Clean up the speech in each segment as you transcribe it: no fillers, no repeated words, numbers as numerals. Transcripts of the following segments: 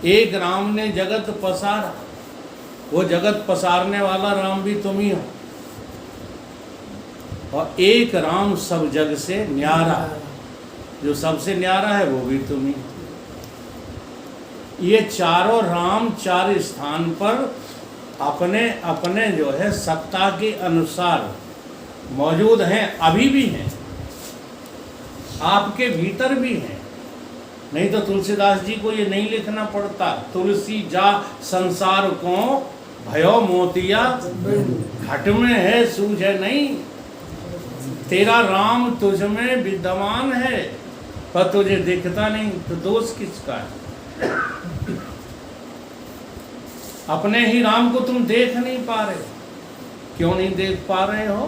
एक राम ने जगत पसारा, वो जगत पसारने वाला राम भी तुम ही हो, और एक राम सब जग से न्यारा, जो सबसे न्यारा है वो भी तुम ही। ये चारों राम चार स्थान पर अपने अपने जो है सत्ता के अनुसार मौजूद हैं, अभी भी हैं, आपके भीतर भी हैं। नहीं तो तुलसीदास जी को ये नहीं लिखना पड़ता, तुलसी जा संसार को भयो मोतिया घट में है सूझे नहीं। तेरा राम तुझ में विद्यमान है पर तुझे दिखता नहीं, तो दोष किसका है? अपने ही राम को तुम देख नहीं पा रहे, क्यों नहीं देख पा रहे हो?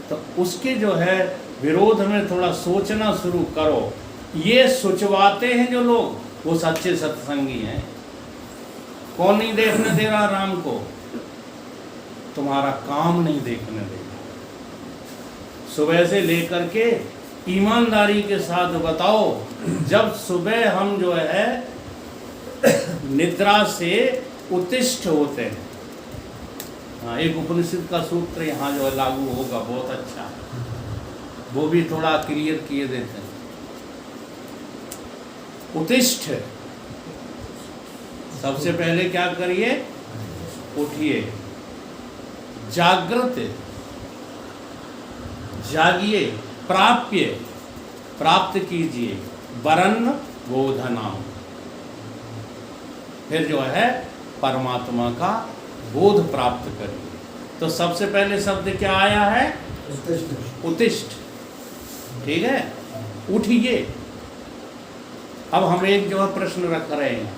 तो उसके जो है विरोध में थोड़ा सोचना शुरू करो। ये सोचवाते हैं जो लोग, वो सच्चे सत्संगी हैं। कौन नहीं देखने दे रहा राम को? तुम्हारा काम नहीं देखने देगा। सुबह से लेकर के ईमानदारी के साथ बताओ, जब सुबह हम जो है निद्रा से उत्तिष्ठ होते हैं, हाँ, एक उपनिषद का सूत्र यहाँ जो है लागू होगा, बहुत अच्छा, वो भी थोड़ा क्लियर किए देते हैं। उत्तिष्ठ, सबसे पहले क्या करिए? उठिए, जागृत, जागिए, प्राप्य, प्राप्त कीजिए, वरन बोधना, फिर जो है परमात्मा का बोध प्राप्त करिए। तो सबसे पहले शब्द क्या आया है? उत्तिष्ठ। ठीक है, उठिए। अब हम एक जो है प्रश्न रख रहे हैं।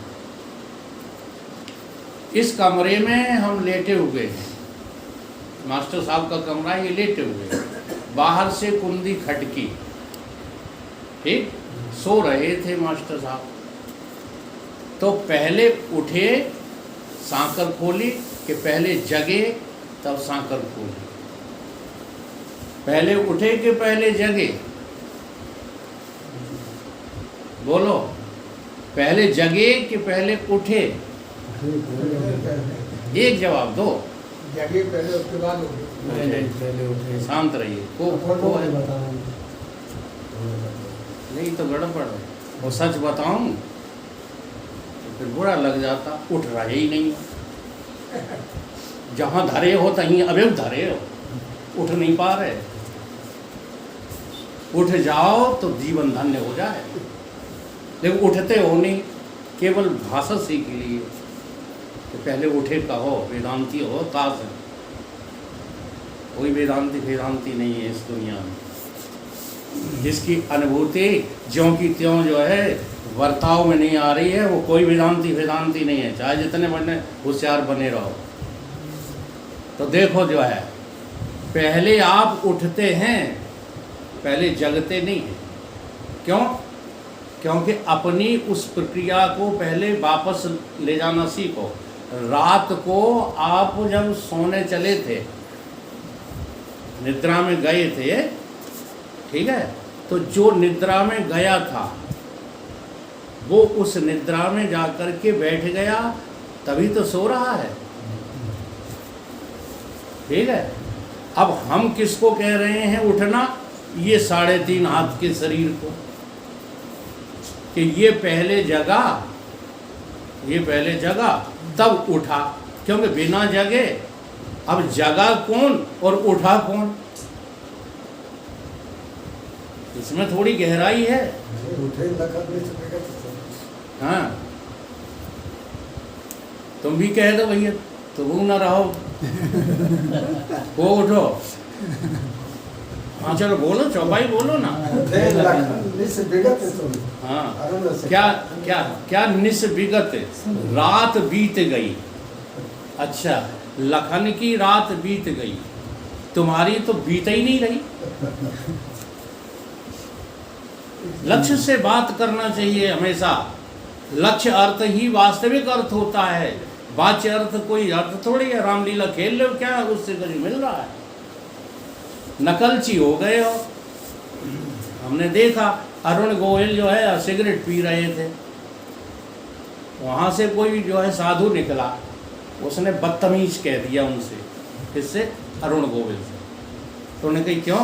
इस कमरे में हम लेटे हुए हैं, मास्टर साहब का कमरा है, ये लेटे हुए हैं, बाहर से कुंडी खटकी, ठीक, सो रहे थे मास्टर साहब। तो पहले उठे, सांकर खोली, कि पहले जगे तब सांकर खोली? पहले उठे कि पहले जगे? बोलो, पहले जगे कि पहले उठे? एक जवाब दो। जगे पहले, उसके बाद पहले उठे। शांत रहिए, को नहीं तो गड़बड़ है। वो सच बताऊं तो फिर बुरा लग जाता, उठ रहे ही नहीं। जहाँ धरे हो तहीं अभी धरे हो, उठ नहीं पा रहे। उठ जाओ तो जीवन धन्य हो जाए, लेकिन उठते हो नहीं, केवल भाषा सीख लिए कि पहले उठे कहो, वेदांती हो ताज है। कोई वेदांती नहीं है इस दुनिया में, जिसकी अनुभूति ज्यों की त्यों जो है वर्ताव में नहीं आ रही है, वो कोई वेदांती नहीं है, चाहे जितने बने होशियार बने रहो। तो देखो जो है, पहले आप उठते हैं, पहले जगते नहीं हैं। क्यों? क्योंकि अपनी उस प्रक्रिया को पहले वापस ले जाना सीखो। रात को आप जब सोने चले थे, निद्रा में गए थे, ठीक है, तो जो निद्रा में गया था वो उस निद्रा में जाकर के बैठ गया, तभी तो सो रहा है। ठीक है, अब हम किसको कह रहे हैं उठना? ये 3.5 हाथ के शरीर को, कि ये पहले जगा तब उठा। क्योंकि बिना जगे अब जगा कौन और उठा कौन? इसमें थोड़ी गहराई है। हाँ, तुम भी कह दो भैया, तुम ना रहो, वो उठो। हाँ चलो बोलो, चौपाई बोलो ना। हाँ, क्या निस्विगत? रात बीत गई। अच्छा, लखन की रात बीत गई, तुम्हारी तो बीत ही नहीं रही। लक्ष्य से बात करना चाहिए हमेशा। लक्ष्य अर्थ ही वास्तविक अर्थ होता है, वाच्य अर्थ कोई अर्थ थोड़ी है। रामलीला खेल लो, क्या उससे कुछ मिल रहा है? नकलची हो गए हो। हमने देखा अरुण गोयल जो है सिगरेट पी रहे थे, वहाँ से कोई जो है साधु निकला, उसने बदतमीज कह दिया उनसे, इससे अरुण गोविल से। तो उन्होंने कही क्यों,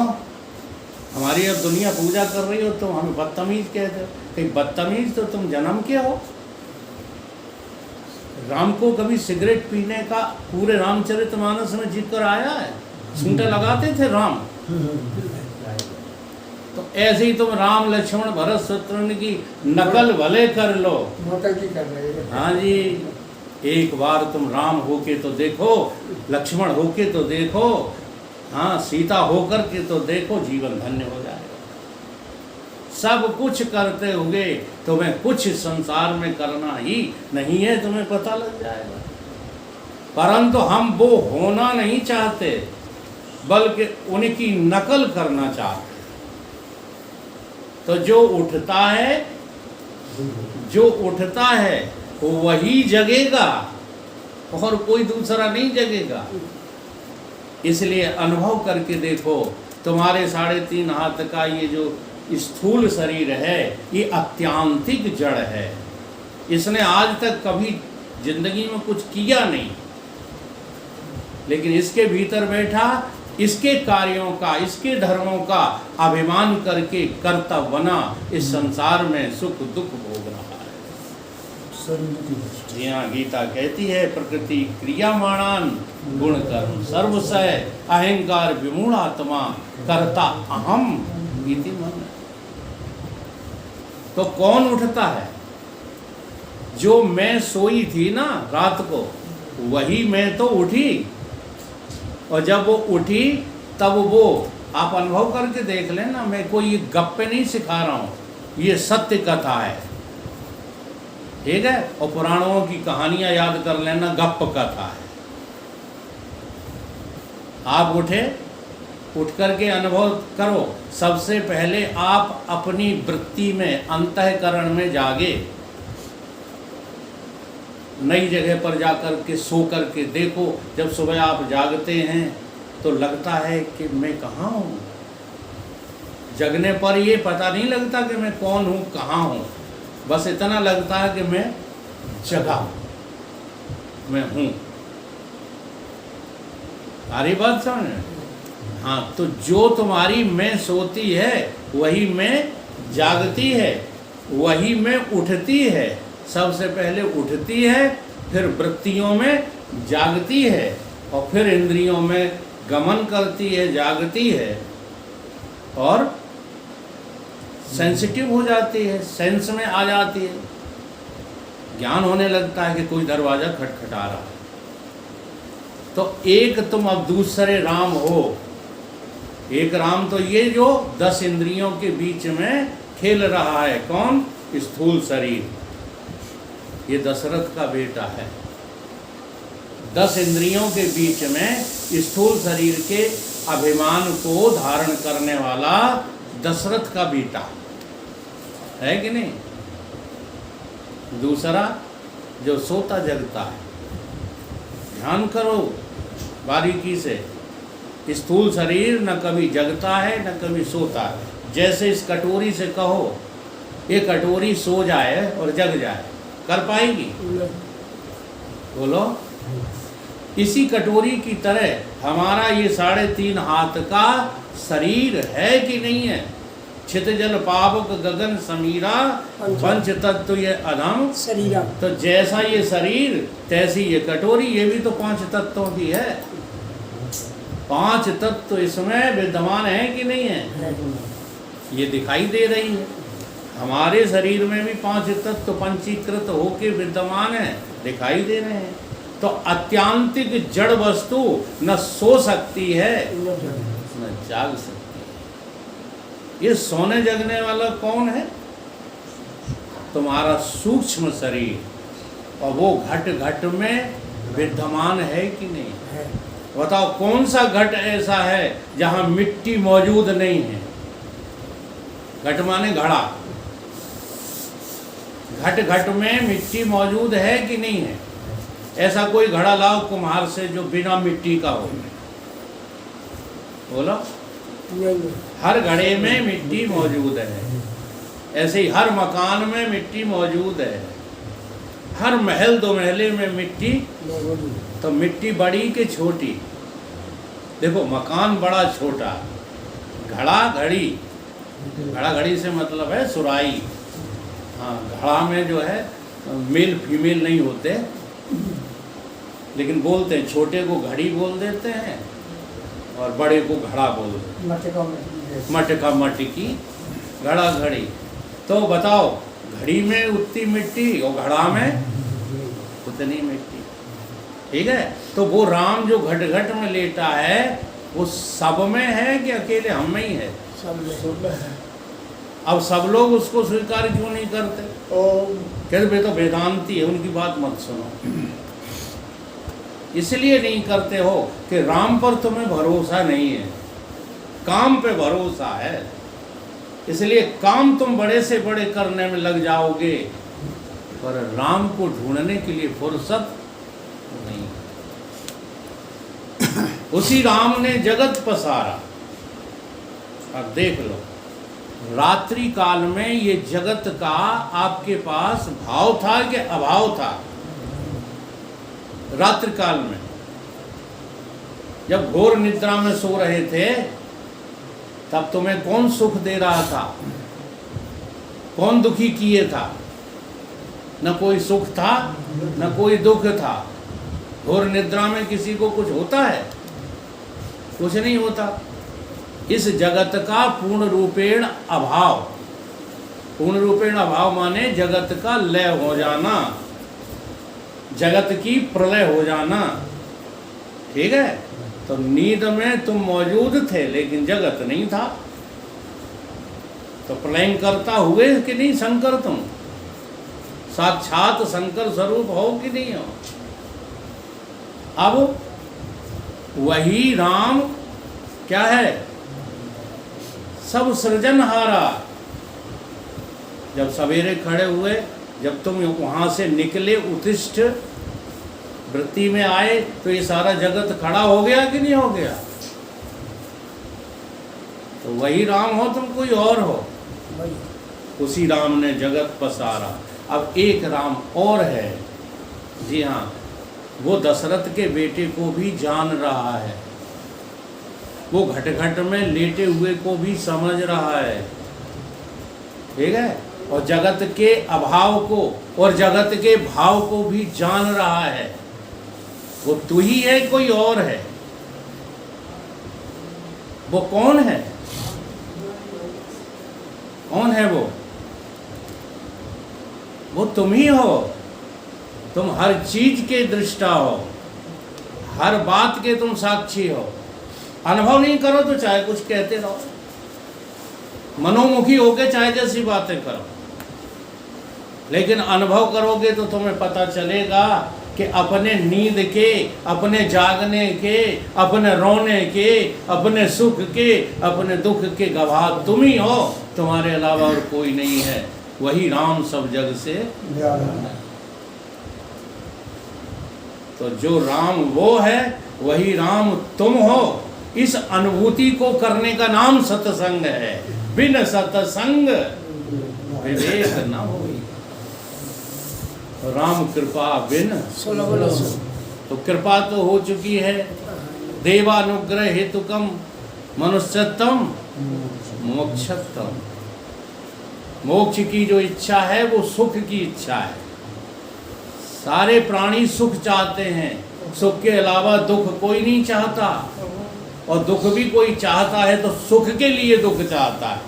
हमारी अब दुनिया पूजा कर रही हो तो हमें बदतमीज कहते हो। कहीं बदतमीज तो तुम जन्म के हो। राम को कभी सिगरेट पीने का पूरे रामचरितमानस में जिक्र आया है? सूंटे लगाते थे राम। तो ऐसे ही तुम राम लक्ष्मण भरत शत्रुघ्न की नकल भले कर लो, नौटंकी कर रहे हैं। हाँ जी, एक बार तुम राम होके तो देखो, लक्ष्मण होके तो देखो, हाँ सीता होकर के तो देखो, जीवन धन्य हो जाएगा। सब कुछ करते हुए तुम्हें कुछ संसार में करना ही नहीं है, तुम्हें पता लग जाएगा। परंतु हम वो होना नहीं चाहते, बल्कि उनकी नकल करना चाहते। तो जो उठता है वही जगेगा और कोई दूसरा नहीं जगेगा। इसलिए अनुभव करके देखो, तुम्हारे 3.5 हाथ का ये जो स्थूल शरीर है, ये अत्यांतिक जड़ है। इसने आज तक कभी जिंदगी में कुछ किया नहीं, लेकिन इसके भीतर बैठा इसके कार्यों का, इसके धर्मों का अभिमान करके कर्ता बना इस संसार में सुख दुख भोग रहा है। जी हाँ, गीता कहती है प्रकृति क्रियामाणान गुण कर्म सर्वसय अहंकार विमूढ़ आत्मा कर्ता अहम इति मन। तो कौन उठता है? जो मैं सोई थी ना रात को, वही मैं तो उठी। और जब वो उठी तब वो आप अनुभव करके देख लेना, मैं कोई ये गप्पे नहीं सिखा रहा हूँ, ये सत्य कथा है, ठीक है। और पुराणों की कहानियां याद कर लेना, गप्प कथा है। आप उठे, उठ करके अनुभव करो। सबसे पहले आप अपनी वृत्ति में, अंतःकरण में जागे। नई जगह पर जाकर के सो कर के देखो। जब सुबह आप जागते हैं तो लगता है कि मैं कहाँ हूँ। जगने पर ये पता नहीं लगता कि मैं कौन हूँ, कहाँ हूँ, बस इतना लगता है कि मैं जगा हूँ, मैं हूँ। सारी बात समझ? हाँ, तो जो तुम्हारी मैं सोती है वही मैं जागती है, वही मैं उठती है। सबसे पहले उठती है, फिर वृत्तियों में जागती है, और फिर इंद्रियों में गमन करती है, जागती है, और सेंसिटिव हो जाती है, सेंस में आ जाती है। ज्ञान होने लगता है कि कोई दरवाजा खटखटा रहा है। तो एक तुम अब दूसरे राम हो। एक राम तो ये जो 10 इंद्रियों के बीच में खेल रहा है। कौन? स्थूल शरीर। ये दशरथ का बेटा है। 10 इंद्रियों के बीच में स्थूल शरीर के अभिमान को धारण करने वाला दशरथ का बेटा है कि नहीं? दूसरा जो सोता जगता है। ध्यान करो बारीकी से। स्थूल शरीर न कभी जगता है न कभी सोता है। जैसे इस कटोरी से कहो ये कटोरी सो जाए और जग जाए, कर पाएगी? बोलो। इसी कटोरी की तरह हमारा ये 3.5 हाथ का शरीर है कि नहीं है? छित जल पावक गगन समीरा, पंच तत्व ये अधम शरीरा। तो जैसा ये शरीर तैसी ये कटोरी, ये भी तो 5 तत्वों की है। 5 तत्व इसमें विद्यमान है कि नहीं है? ये दिखाई दे रही है। हमारे शरीर में भी 5 तत्व पंचीकृत होके विद्यमान है, दिखाई दे रहे हैं। तो अत्यांतिक जड़ वस्तु न सो सकती है न जाग सकती है। ये सोने जगने वाला कौन है? तुम्हारा सूक्ष्म शरीर, और वो घट घट में विद्यमान है कि नहीं है? बताओ कौन सा घट ऐसा है जहां मिट्टी मौजूद नहीं है? घट माने घड़ा। घट घट में मिट्टी मौजूद है कि नहीं है? ऐसा कोई घड़ा लाओ कुम्हार से जो बिना मिट्टी का हो। बोलो। हर घड़े में मिट्टी मौजूद है। ऐसे ही हर मकान में मिट्टी मौजूद है। हर महल दो महले में मिट्टी, तो मिट्टी बड़ी कि छोटी? देखो मकान बड़ा छोटा, घड़ा घड़ी, घड़ा घड़ी से मतलब है सुराई। हाँ, घड़ा में जो है मेल फीमेल नहीं होते, लेकिन बोलते हैं, छोटे को घड़ी बोल देते हैं और बड़े को घड़ा बोल देते हैं। मटका मटकी, घड़ा घड़ी। तो बताओ, घड़ी में उतनी मिट्टी और घड़ा में उतनी मिट्टी। ठीक है, तो वो राम जो घट घट में लेटा है वो सब में है कि अकेले हम में ही है? सब है। अब सब लोग उसको स्वीकार क्यों नहीं करते? कहते भाई तो वेदांती है, उनकी बात मत सुनो। इसलिए नहीं करते हो कि राम पर तुम्हें भरोसा नहीं है, काम पे भरोसा है। इसलिए काम तुम बड़े से बड़े करने में लग जाओगे, पर राम को ढूंढने के लिए फुर्सत नहीं। उसी राम ने जगत पसारा। अब देख लो, रात्रि काल में ये जगत का आपके पास भाव था कि अभाव था? रात्रि काल में जब घोर निद्रा में सो रहे थे, तब तुम्हें कौन सुख दे रहा था? कौन दुखी किए था? न कोई सुख था न कोई दुख था। घोर निद्रा में किसी को कुछ होता है? कुछ नहीं होता। इस जगत का पूर्ण रूपेण अभाव, पूर्ण रूपेण अभाव माने जगत का लय हो जाना, जगत की प्रलय हो जाना। ठीक है, तो नींद में तुम मौजूद थे लेकिन जगत नहीं था। तो प्रलय करता हुए कि नहीं शंकर? तुम साक्षात शंकर स्वरूप हो कि नहीं हो? अब वही राम क्या है? सब सृजनहारा। जब सवेरे खड़े हुए, जब तुम वहां से निकले, उत्तिष्ठ वृत्ति में आए, तो ये सारा जगत खड़ा हो गया कि नहीं हो गया? तो वही राम हो तुम कोई और हो? उसी राम ने जगत पसारा। अब एक राम और है, जी हाँ, वो दशरथ के बेटे को भी जान रहा है, वो घट घट में लेटे हुए को भी समझ रहा है। ठीक है, और जगत के अभाव को और जगत के भाव को भी जान रहा है। वो तू ही है कोई और है? वो कौन है? कौन है वो? वो तुम ही हो। तुम हर चीज के दृष्टा हो, हर बात के तुम साक्षी हो। अनुभव नहीं करो तो चाहे कुछ कहते रहो, मनोमुखी होके चाहे जैसी बातें करो, लेकिन अनुभव करोगे तो तुम्हें पता चलेगा कि अपने नींद के, अपने जागने के, अपने रोने के, अपने सुख के, अपने दुख के गवाह तुम ही हो, तुम्हारे अलावा और कोई नहीं है। वही राम सब जग से तो जो राम वो है, वही राम तुम हो। इस अनुभूति को करने का नाम सत्संग है। बिन सत्संग विवेक न होई। राम कृपा बिन। तो कृपा तो हो चुकी है, देवानुग्रह हेतुकम मनुष्यत्वम मोक्षत्वम। मोक्ष की जो इच्छा है वो सुख की इच्छा है। सारे प्राणी सुख चाहते हैं, सुख के अलावा दुख कोई नहीं चाहता, और दुख भी कोई चाहता है तो सुख के लिए दुख चाहता है।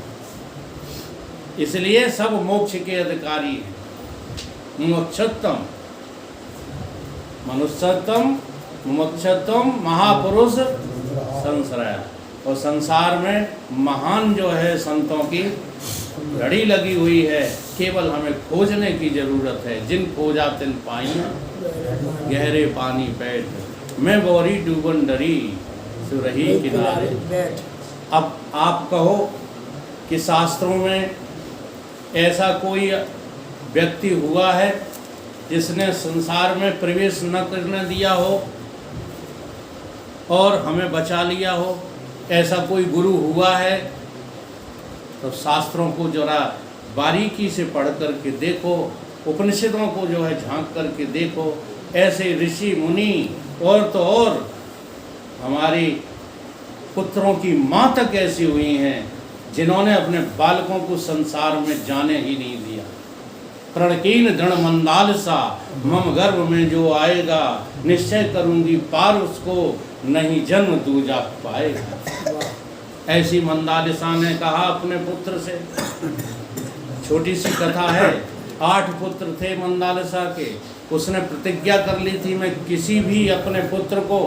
इसलिए सब मोक्ष के अधिकारी हैं। मोक्षत्तम मनुष्यत्वम मोक्षत्वम महापुरुष संश्रय। और संसार में महान जो है संतों की घड़ी लगी हुई है, केवल हमें खोजने की जरूरत है। जिन खोजा तिन पाइया, गहरे पानी बैठ, मैं बोरी डूबन डरी सुरही किनारे। अब आप कहो कि शास्त्रों में ऐसा कोई व्यक्ति हुआ है जिसने संसार में प्रवेश न करने दिया हो और हमें बचा लिया हो? ऐसा कोई गुरु हुआ है? तो शास्त्रों को जरा बारीकी से पढ़ करके देखो उपनिषदों को जो है झांक करके देखो, ऐसे ऋषि मुनि और तो और हमारी पुत्रों की माँ तक ऐसी हुई हैं जिन्होंने अपने बालकों को संसार में जाने ही नहीं दिया। प्रणकीन दृढ़ मंदालसा, मम गर्भ में जो आएगा, निश्चय करूंगी पार उसको, नहीं जन्म दूजा पाएगा। ऐसी मंदालिसा ने कहा अपने पुत्र से। छोटी सी कथा है, 8 पुत्र थे मंदालिसा के। उसने प्रतिज्ञा कर ली थी, मैं किसी भी अपने पुत्र को,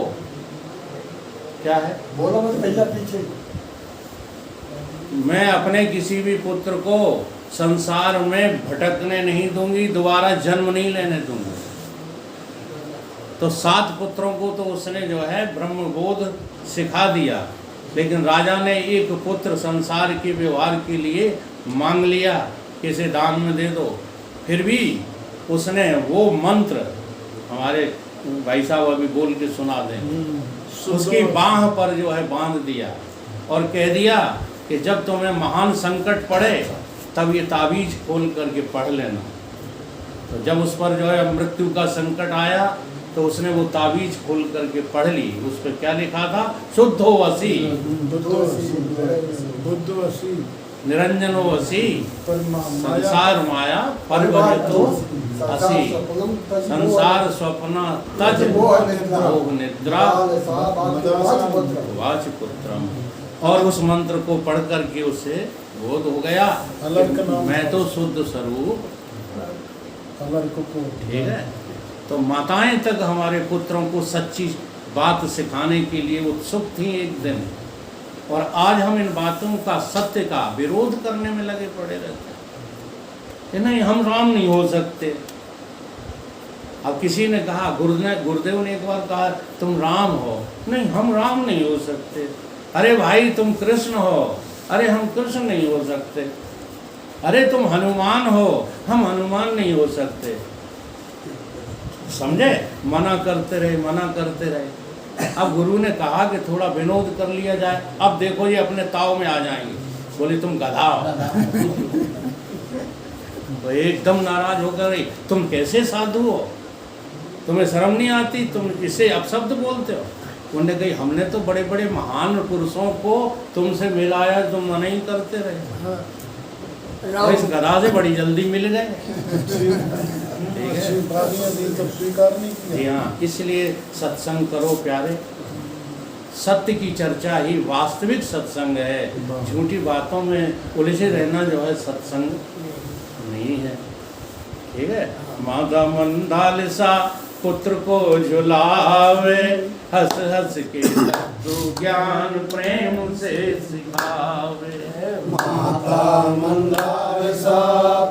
क्या है, बोलो मत भैया पीछे, मैं अपने किसी भी पुत्र को संसार में भटकने नहीं दूंगी, दोबारा जन्म नहीं लेने दूंगी। तो 7 पुत्रों को तो उसने जो है ब्रह्मबोध सिखा दिया, लेकिन राजा ने एक पुत्र संसार के व्यवहार के लिए मांग लिया कि इसे दान में दे दो। फिर भी उसने वो मंत्र, हमारे भाई साहब अभी बोल के सुना दें, उसकी बाह पर जो है बांध दिया और कह दिया कि जब तुम्हें महान संकट पड़े तब ये ताबीज खोल करके पढ़ लेना। तो जब उस पर जो है मृत्यु का संकट आया तो उसने वो ताबीज खोल करके पढ़ ली। उस पर क्या लिखा था, शुद्धो वसी, निरंजनो वसी, संसार माया परिवर्तो असी, संसार स्वप्न तज मोह निद्रा वाच पुत्रम। और उस मंत्र को पढ़ करके उससे बोध हो गया, मैं तो शुद्ध स्वरूप। ठीक है, तो माताएं तक हमारे पुत्रों को सच्ची बात सिखाने के लिए उत्सुक थी एक दिन, और आज हम इन बातों का, सत्य का विरोध करने में लगे पड़े रहते हैं कि नहीं हम राम नहीं हो सकते। अब किसी ने कहा, गुरुदेव ने एक बार कहा तुम राम हो, नहीं हम राम नहीं हो सकते। अरे भाई तुम कृष्ण हो, अरे हम कृष्ण नहीं हो सकते। अरे तुम हनुमान हो, हम हनुमान नहीं हो सकते। समझे, मना करते रहे, मना करते रहे। अब गुरु ने कहा कि थोड़ा विनोद कर लिया जाए। अब देखो ये अपने ताव में आ जाएंगे, बोले तुम गधा हो। तो एकदम नाराज होकर, तुम कैसे साधु हो, तुम्हें शर्म नहीं आती, तुम इसे अपशब्द बोलते हो। उन्होंने कही हमने तो बड़े बड़े महान पुरुषों को तुमसे मिलाया, तुम मना ही करते रहे। तो इस गधा से बड़ी जल्दी मिल गए। जी हाँ, इसलिए सत्संग करो प्यारे। सत्य की चर्चा ही वास्तविक सत्संग है। झूठी बातों में उलझे रहना जो है सत्संग नहीं है। ठीक है, माता मंदालिसा पुत्र को झुलावे, हंस हंस के तू ज्ञान प्रेम से सिखावे। माता मंदालिसा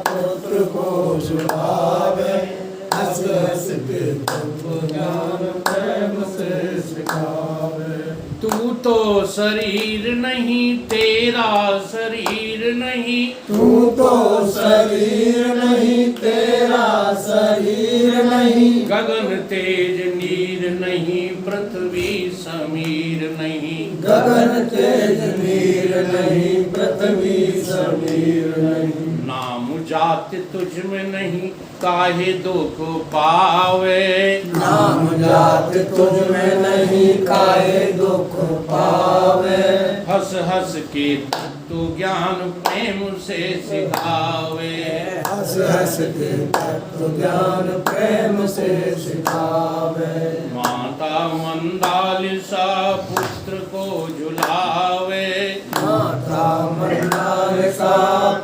पुत्र को झुलावे, हंस हंस के तू ज्ञान प्रेम से सिखावे। तू तो शरीर नहीं, तेरा शरीर नहीं, तू तो शरीर नहीं, तेरा शरीर नहीं। गगन तेज नीर नहीं, पृथ्वी समीर नहीं। गगन तेज नीर नहीं, पृथ्वी समीर नहीं। नाम जाति तुझ में नहीं, काहे दुख पावे। नाम जाति तुझ में नहीं, काहे दुख पावे। हंस हंस के तू ज्ञान प्रेम से सिखावे। हंस हंस के तत्व ज्ञान प्रेम से सिखावे। माता मंदालिसा पुत्र को झुलावे। माता मंदालिसा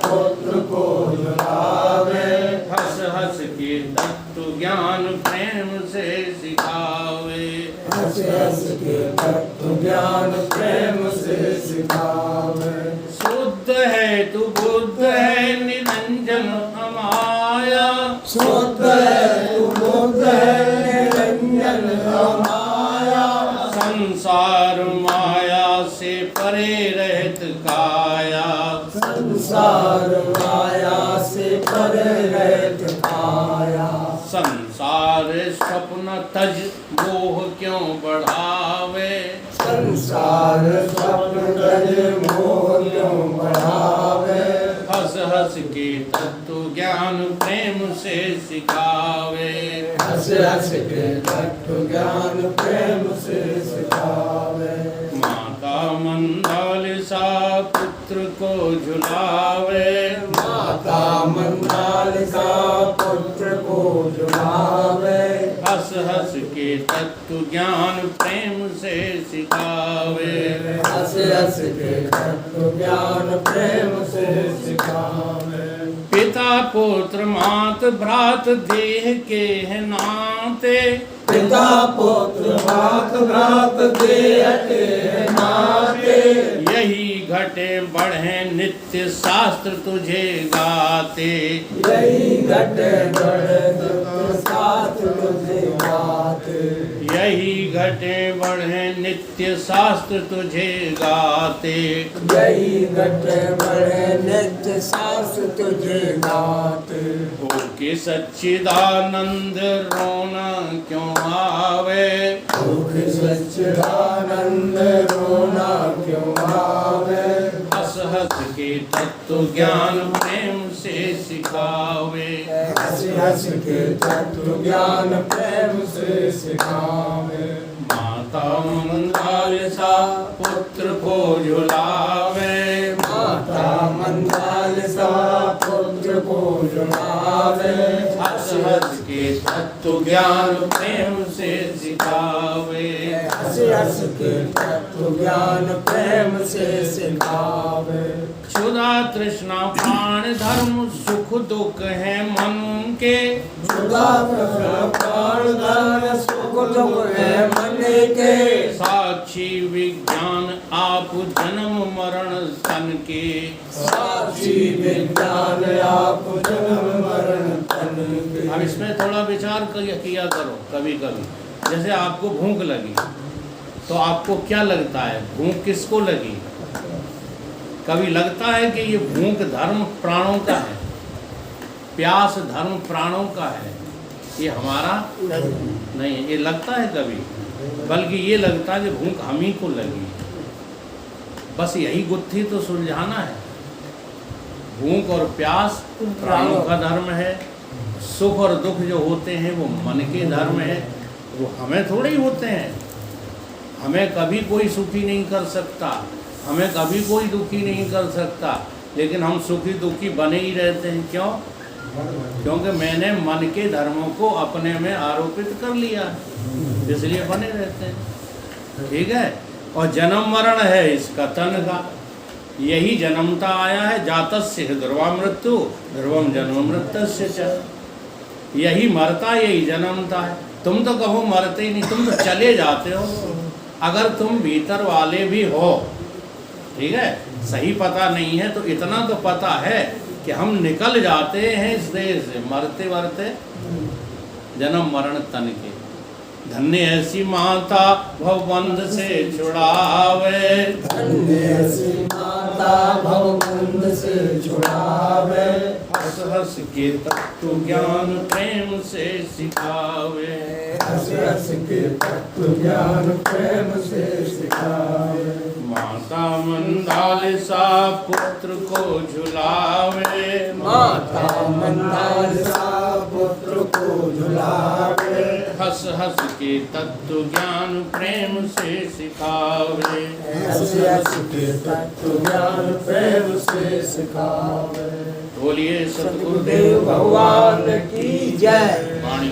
पुत्र को झुलावे। हंस हंस के तत्व ज्ञान प्रेम से सिखावे। हंस हंस के तत्व ज्ञान प्रेम से सिखावे। शुद्ध है तू बुद्ध है, निरंजन अमाया। शुद्ध है तू बुद्ध है, निरंजन अमाया। संसार माया से परे रहत काया। संसार माया से परे रहत काया। संसार स्वप्न तज मोह क्यों बढ़ावे। संसार स्वप्न तज मोह क्यों बढ़ावे। हंस हंस हंस के तत्व ज्ञान प्रेम से सिखावे। हंस हंस के तत्व ज्ञान प्रेम से सिखावे। माता मंदालिसा पुत्र को झुलावे। माता मंदालिसा पुत्र को झुलावे। हंस हंस के तत्व ज्ञान प्रेम से सिखावे। हंस हंस के तत्व ज्ञान प्रेम से सिखावे। पिता पुत्र मात भ्रात देह के है नाते। पिता पुत्र मात भ्रात देह के नाते। यही घटे बढ़े नित्य शास्त्र तुझे गाते। यही घटे बढ़े नित्य शास्त्र तुझे गाते। यही घटे बढ़े नित्य शास्त्र तुझे गाते। यही घटे बढ़े नित्य शास्त्र तुझे गाते। हो के सच्चिदानंद रोना क्यों आवे। दुख सच्चिदानंद रोना क्यों आवे। हंस हंस के तत्व ज्ञान प्रेम से सिखावे। हंस हंस के तत्व ज्ञान प्रेम से सिखावे। माता मंदालिसा पुत्र को झुलावे। माता मंदालिसा पुत्र को झुलावे। हंस हंस के तत्व ज्ञान प्रेम से सिखावे। हंस हंस के तत्व ज्ञान प्रेम से सिखावे। क्षुधा तृष्णा प्राण धर्म सुख दुख है मन के। क्षुधा तृष्णा प्राण धर्म सुख दुख है मन के। साक्षी विज्ञान आप जन्म मरण तन के। साक्षी विज्ञान आप जन्म मरण तन के। अब इसमें थोड़ा विचार किया करो। कभी कभी जैसे आपको भूख लगी तो आपको क्या लगता है, भूख किसको लगी? कभी लगता है कि ये भूख धर्म प्राणों का है, प्यास धर्म प्राणों का है, ये हमारा नहीं है। ये लगता है कभी, बल्कि ये लगता है कि भूख हम ही को लगी। बस यही गुत्थी तो सुलझाना है। भूख और प्यास प्राणों का धर्म है। सुख और दुख जो होते हैं वो मन के धर्म है। वो हमें थोड़े ही होते हैं। हमें कभी कोई सुखी नहीं कर सकता, हमें कभी कोई दुखी नहीं कर सकता, लेकिन हम सुखी दुखी बने ही रहते हैं। क्यों? क्योंकि मैंने मन के धर्मों को अपने में आरोपित कर लिया, इसलिए बने रहते हैं। ठीक है। और जन्म मरण है इसका तन का, यही जन्मता आया है। जातस्य ध्रुवा मृत्यु ध्रुवम जन्म मृत्युस्य च। यही मरता, यही जन्मता है। तुम तो कहो मरते ही नहीं, तुम तो चले जाते हो। अगर तुम भीतर वाले भी हो, ठीक है, सही पता नहीं है तो इतना तो पता है कि हम निकल जाते हैं इस देह से मरते मरते, जन्म मरण तन के। धन्य ऐसी माता भवबंध से छुड़ावे। धन्य ऐसी माता भवबंध से छुड़ावे। हंस हंस के तत्व ज्ञान प्रेम से सिखावे। हंस हंस के तत्व ज्ञान प्रेम से सिखावे। माता मंदालिसा पुत्र को झुलावे। माता मंदालिसा पुत्र को झुलावे। हंस हंस के तत्व ज्ञान प्रेम से सिखावे। हंस हंस के तत्व ज्ञान प्रेम से सिखावे। बोलिए सतगुरुदेव सतगुरुदेव भगवान की जय।